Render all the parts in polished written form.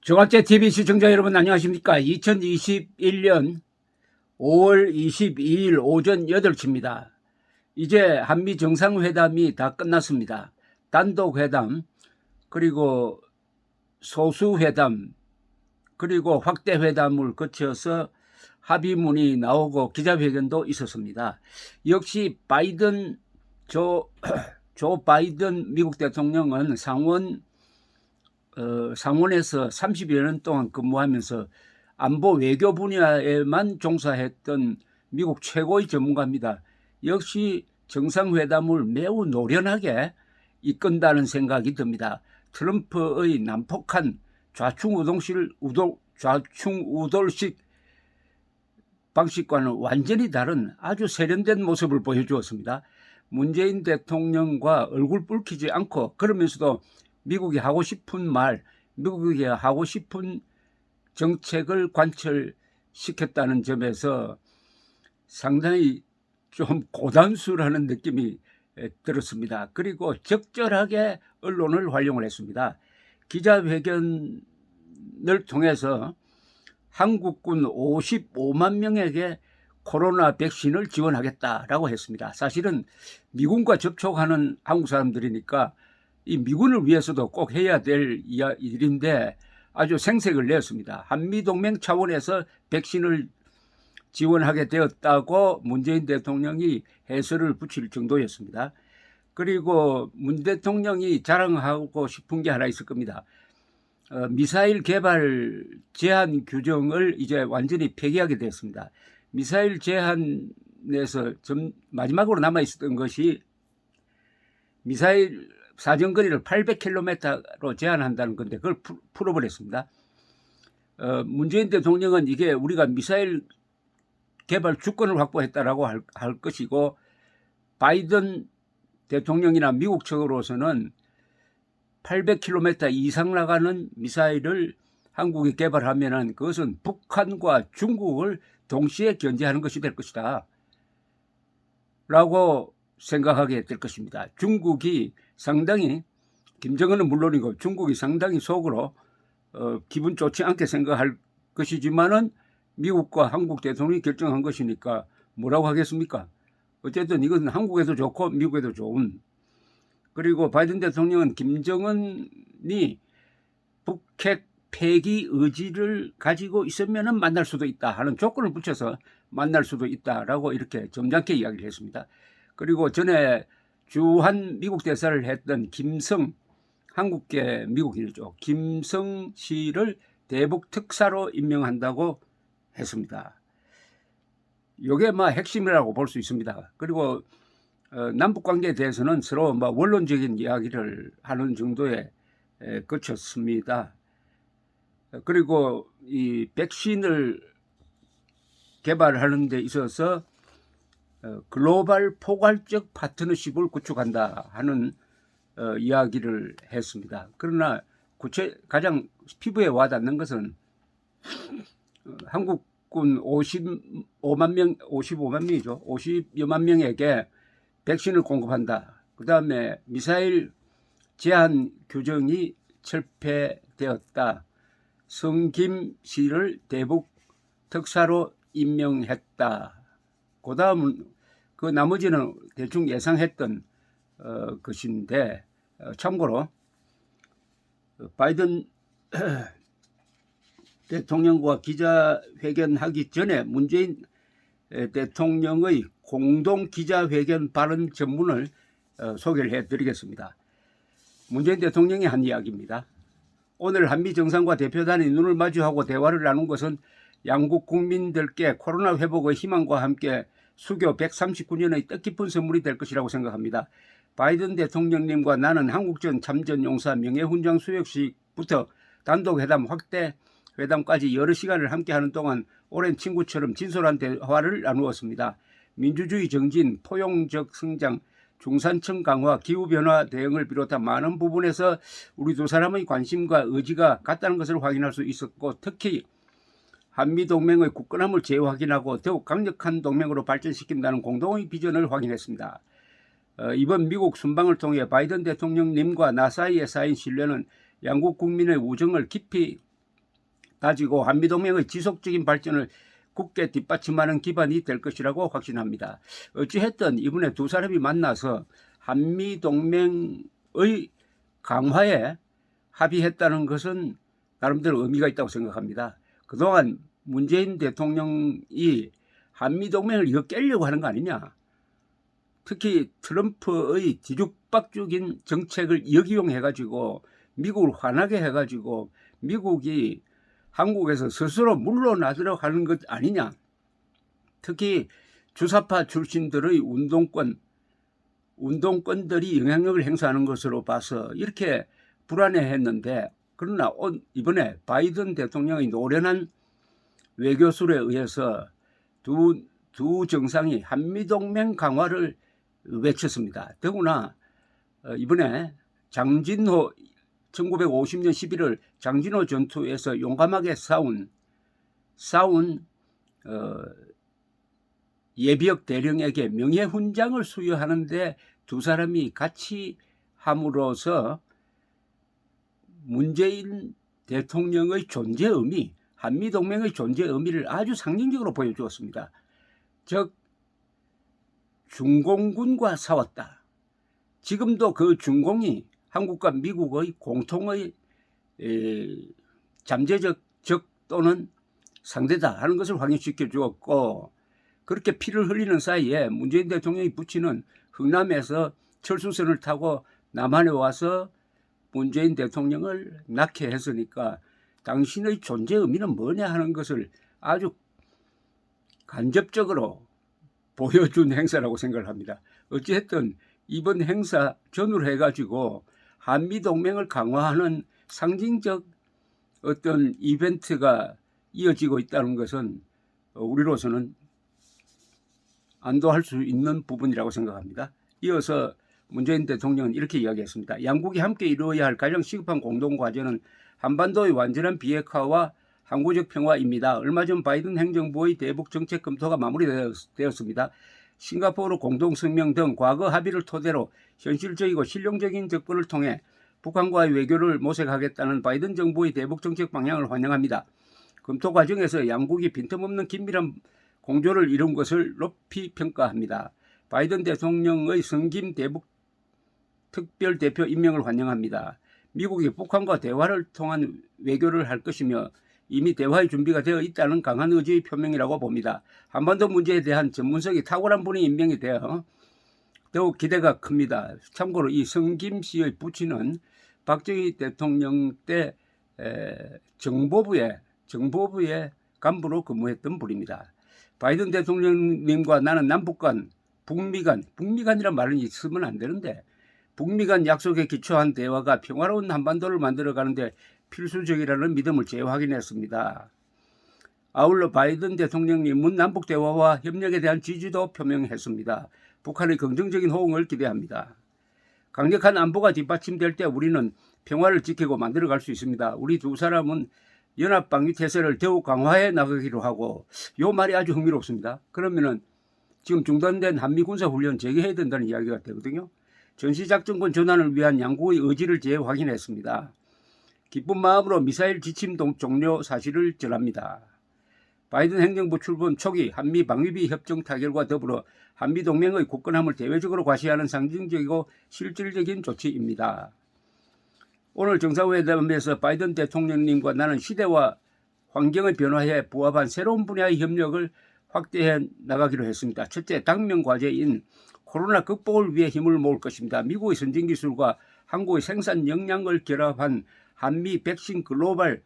조갑제 TV 시청자 여러분 안녕하십니까? 2021년 5월 22일 오전 8시입니다. 이제 한미 정상회담이 다 끝났습니다. 단독회담, 그리고 소수회담, 그리고 확대회담을 거쳐서 합의문이 나오고 기자회견도 있었습니다. 역시 조 바이든 미국 대통령은 상원에서 30여 년 동안 근무하면서 안보 외교 분야에만 종사했던 미국 최고의 전문가입니다. 역시 정상회담을 매우 노련하게 이끈다는 생각이 듭니다. 트럼프의 난폭한 좌충우돌식 방식과는 완전히 다른 아주 세련된 모습을 보여주었습니다. 문재인 대통령과 얼굴 붉히지 않고 그러면서도 미국이 하고 싶은 말, 미국이 하고 싶은 정책을 관철시켰다는 점에서 상당히 좀 고단수라는 느낌이 들었습니다. 그리고 적절하게 언론을 활용을 했습니다. 기자회견을 통해서 한국군 55만 명에게 코로나 백신을 지원하겠다라고 했습니다. 사실은 미군과 접촉하는 한국 사람들이니까 이 미군을 위해서도 꼭 해야 될 일인데 아주 생색을 내었습니다. 한미동맹 차원에서 백신을 지원하게 되었다고 문재인 대통령이 해설을 붙일 정도였습니다. 그리고 문 대통령이 자랑하고 싶은 게 하나 있을 겁니다. 미사일 개발 제한 규정을 이제 완전히 폐기하게 되었습니다. 미사일 제한에서 마지막으로 남아있었던 것이 미사일 사정거리를 800km로 제한한다는 건데 그걸 풀어버렸습니다. 문재인 대통령은 이게 우리가 미사일 개발 주권을 확보했다라고 할 것이고, 바이든 대통령이나 미국 측으로서는 800km 이상 나가는 미사일을 한국이 개발하면은 그것은 북한과 중국을 동시에 견제하는 것이 될 것이다 라고 생각하게 될 것입니다. 중국이 상당히, 김정은은 물론이고 중국이 상당히 속으로 기분 좋지 않게 생각할 것이지만은 미국과 한국 대통령이 결정한 것이니까 뭐라고 하겠습니까? 어쨌든 이것은 한국에도 좋고 미국에도 좋은. 그리고 바이든 대통령은 김정은이 북핵 폐기 의지를 가지고 있으면 만날 수도 있다 하는 조건을 붙여서 만날 수도 있다라고 이렇게 점잖게 이야기를 했습니다. 그리고 전에 주한 미국 대사를 했던 한국계 미국인이죠. 김성 씨를 대북 특사로 임명한다고 했습니다. 이게 핵심이라고 볼 수 있습니다. 그리고 남북 관계에 대해서는 서로 원론적인 이야기를 하는 정도에 그쳤습니다. 그리고 이 백신을 개발하는 데 있어서 글로벌 포괄적 파트너십을 구축한다 하는 이야기를 했습니다. 그러나 가장 피부에 와닿는 것은 한국군 55만 명이죠. 50여만 명에게 백신을 공급한다. 그 다음에 미사일 제한 규정이 철폐되었다. 성김 씨를 대북 특사로 임명했다. 그 다음은 그 나머지는 대충 예상했던 것인데, 참고로 바이든 대통령과 기자회견하기 전에 문재인 대통령의 공동 기자회견 발언 전문을 소개를 해드리겠습니다. 문재인 대통령이 한 이야기입니다. 오늘 한미 정상과 대표단이 눈을 마주하고 대화를 나눈 것은 양국 국민들께 코로나 회복의 희망과 함께 수교 139년의 뜻깊은 선물이 될 것이라고 생각합니다. 바이든 대통령님과 나는 한국전 참전용사 명예훈장 수여식부터 단독회담, 확대회담까지 여러 시간을 함께하는 동안 오랜 친구처럼 진솔한 대화를 나누었습니다. 민주주의 정진, 포용적 성장, 중산층 강화, 기후변화 대응을 비롯한 많은 부분에서 우리 두 사람의 관심과 의지가 같다는 것을 확인할 수 있었고, 특히 한미동맹의 굳건함을 재확인하고 더욱 강력한 동맹으로 발전시킨다는 공동의 비전을 확인했습니다. 이번 미국 순방을 통해 바이든 대통령님과 나 사이에 쌓인 신뢰는 양국 국민의 우정을 깊이 다지고 한미동맹의 지속적인 발전을 굳게 뒷받침하는 기반이 될 것이라고 확신합니다. 어찌했든 이번에 두 사람이 만나서 한미동맹의 강화에 합의했다는 것은 나름대로 의미가 있다고 생각합니다. 그동안 문재인 대통령이 한미동맹을 이거 깨려고 하는 거 아니냐. 특히 트럼프의 뒤죽박죽인 정책을 역이용해가지고 미국을 화나게 해가지고 미국이 한국에서 스스로 물러나도록 하는 것 아니냐. 특히 주사파 출신들의 운동권들이 영향력을 행사하는 것으로 봐서 이렇게 불안해했는데, 그러나 이번에 바이든 대통령의 노련한 외교술에 의해서 두 정상이 한미동맹 강화를 외쳤습니다. 더구나 이번에 장진호 1950년 11월 장진호 전투에서 용감하게 싸운 예비역 대령에게 명예훈장을 수여하는데 두 사람이 같이 함으로써 문재인 대통령의 존재 의미, 한미동맹의 존재 의미를 아주 상징적으로 보여주었습니다. 즉 중공군과 싸웠다. 지금도 그 중공이 한국과 미국의 공통의 잠재적 적 또는 상대다 하는 것을 확인시켜 주었고, 그렇게 피를 흘리는 사이에 문재인 대통령이 부친은 흥남에서 철수선을 타고 남한에 와서 문재인 대통령을 낙해했으니까 당신의 존재 의미는 뭐냐 하는 것을 아주 간접적으로 보여준 행사라고 생각을 합니다. 어찌됐든 이번 행사 전후로 해가지고 한미동맹을 강화하는 상징적 어떤 이벤트가 이어지고 있다는 것은 우리로서는 안도할 수 있는 부분이라고 생각합니다. 이어서 문재인 대통령은 이렇게 이야기했습니다. 양국이 함께 이루어야 할 가장 시급한 공동과제는 한반도의 완전한 비핵화와 항구적 평화입니다. 얼마 전 바이든 행정부의 대북 정책 검토가 마무리되었습니다. 싱가포르 공동성명 등 과거 합의를 토대로 현실적이고 실용적인 접근을 통해 북한과의 외교를 모색하겠다는 바이든 정부의 대북 정책 방향을 환영합니다. 검토 과정에서 양국이 빈틈없는 긴밀한 공조를 이룬 것을 높이 평가합니다. 바이든 대통령의 성김 대북 특별대표 임명을 환영합니다. 미국이 북한과 대화를 통한 외교를 할 것이며 이미 대화의 준비가 되어 있다는 강한 의지의 표명이라고 봅니다. 한반도 문제에 대한 전문성이 탁월한 분이 임명이 되어 더욱 기대가 큽니다. 참고로 이 성김 씨의 부친은 박정희 대통령 때 정보부의 간부로 근무했던 분입니다. 바이든 대통령님과 나는 남북 간, 북미간이란 말은 있으면 안 되는데 북미 간 약속에 기초한 대화가 평화로운 한반도를 만들어가는데 필수적이라는 믿음을 재확인했습니다. 아울러 바이든 대통령님은 남북 대화와 협력에 대한 지지도 표명했습니다. 북한의 긍정적인 호응을 기대합니다. 강력한 안보가 뒷받침될 때 우리는 평화를 지키고 만들어갈 수 있습니다. 우리 두 사람은 연합방위태세를 더욱 강화해 나가기로 하고, 이 말이 아주 흥미롭습니다. 그러면은 지금 중단된 한미군사훈련 재개해야 된다는 이야기가 되거든요. 전시작전권 전환을 위한 양국의 의지를 재확인했습니다. 기쁜 마음으로 미사일 지침 종료 사실을 전합니다. 바이든 행정부 출범 초기 한미 방위비 협정 타결과 더불어 한미 동맹의 굳건함을 대외적으로 과시하는 상징적이고 실질적인 조치입니다. 오늘 정상회담에서 바이든 대통령님과 나는 시대와 환경의 변화에 부합한 새로운 분야의 협력을 확대해 나가기로 했습니다. 첫째, 당면 과제인 코로나 극복을 위해 힘을 모을 것입니다. 미국의 선진기술과 한국의 생산 역량을 결합한 한미 백신 글로벌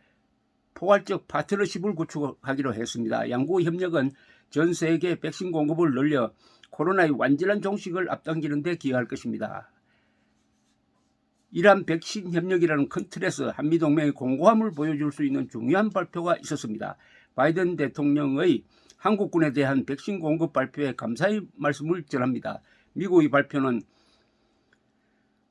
포괄적 파트너십을 구축하기로 했습니다. 양국의 협력은 전 세계 백신 공급을 늘려 코로나의 완전한 종식을 앞당기는 데 기여할 것입니다. 이러한 백신 협력이라는 큰 틀에서 한미동맹의 공고함을 보여줄 수 있는 중요한 발표가 있었습니다. 바이든 대통령의 한국군에 대한 백신 공급 발표에 감사의 말씀을 전합니다. 미국의 발표는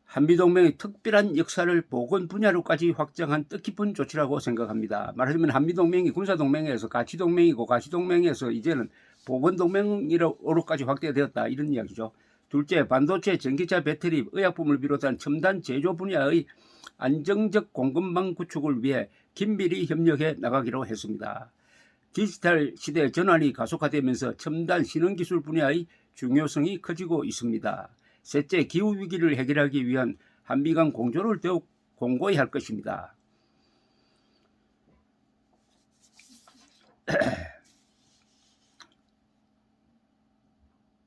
한미동맹의 특별한 역사를 보건 분야로까지 확장한 뜻깊은 조치라고 생각합니다. 말하자면 한미동맹이 군사동맹에서 가치동맹이고 가치동맹에서 이제는 보건동맹으로까지 확대되었다, 이런 이야기죠. 둘째, 반도체, 전기차, 배터리, 의약품을 비롯한 첨단 제조 분야의 안정적 공급망 구축을 위해 긴밀히 협력해 나가기로 했습니다. 디지털 시대 전환이 가속화되면서 첨단 신흥기술 분야의 중요성이 커지고 있습니다. 셋째, 기후위기를 해결하기 위한 한미 간 공조를 더욱 공고히 할 것입니다.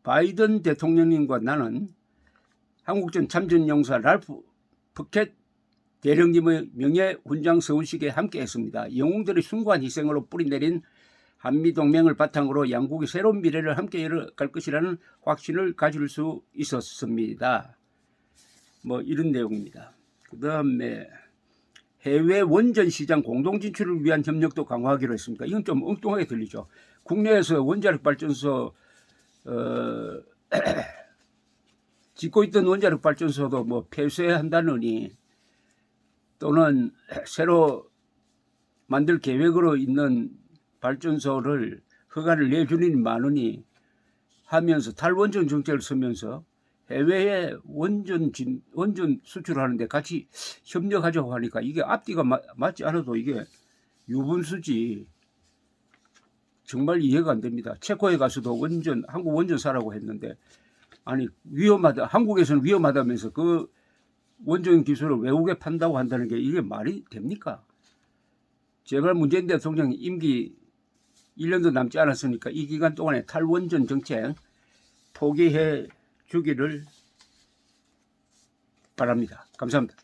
바이든 대통령님과 나는 한국전 참전용사 랄프 푸켓 대령님의 명예훈장 서훈식에 함께했습니다. 영웅들의 숭고한 희생으로 뿌리내린 한미동맹을 바탕으로 양국이 새로운 미래를 함께 열어갈 것이라는 확신을 가질 수 있었습니다. 뭐 이런 내용입니다. 그 다음에 해외 원전 시장 공동 진출을 위한 협력도 강화하기로 했습니다. 이건 좀 엉뚱하게 들리죠. 국내에서 원자력 발전소 짓고 있던 원자력 발전소도 뭐 폐쇄한다느니 또는 새로 만들 계획으로 있는 발전소를 허가를 내주니 많으니 하면서 탈원전 정책을 쓰면서 해외에 원전 수출하는데 같이 협력하자고 하니까 이게 앞뒤가 맞지 않아도 이게 유분수지. 정말 이해가 안 됩니다. 체코에 가서도 한국 원전사라고 했는데 아니 위험하다. 한국에서는 위험하다면서 그 원전 기술을 외국에 판다고 한다는 게 이게 말이 됩니까? 제발 문재인 대통령 임기 1년도 남지 않았으니까 이 기간 동안에 탈원전 정책 포기해 주기를 바랍니다. 감사합니다.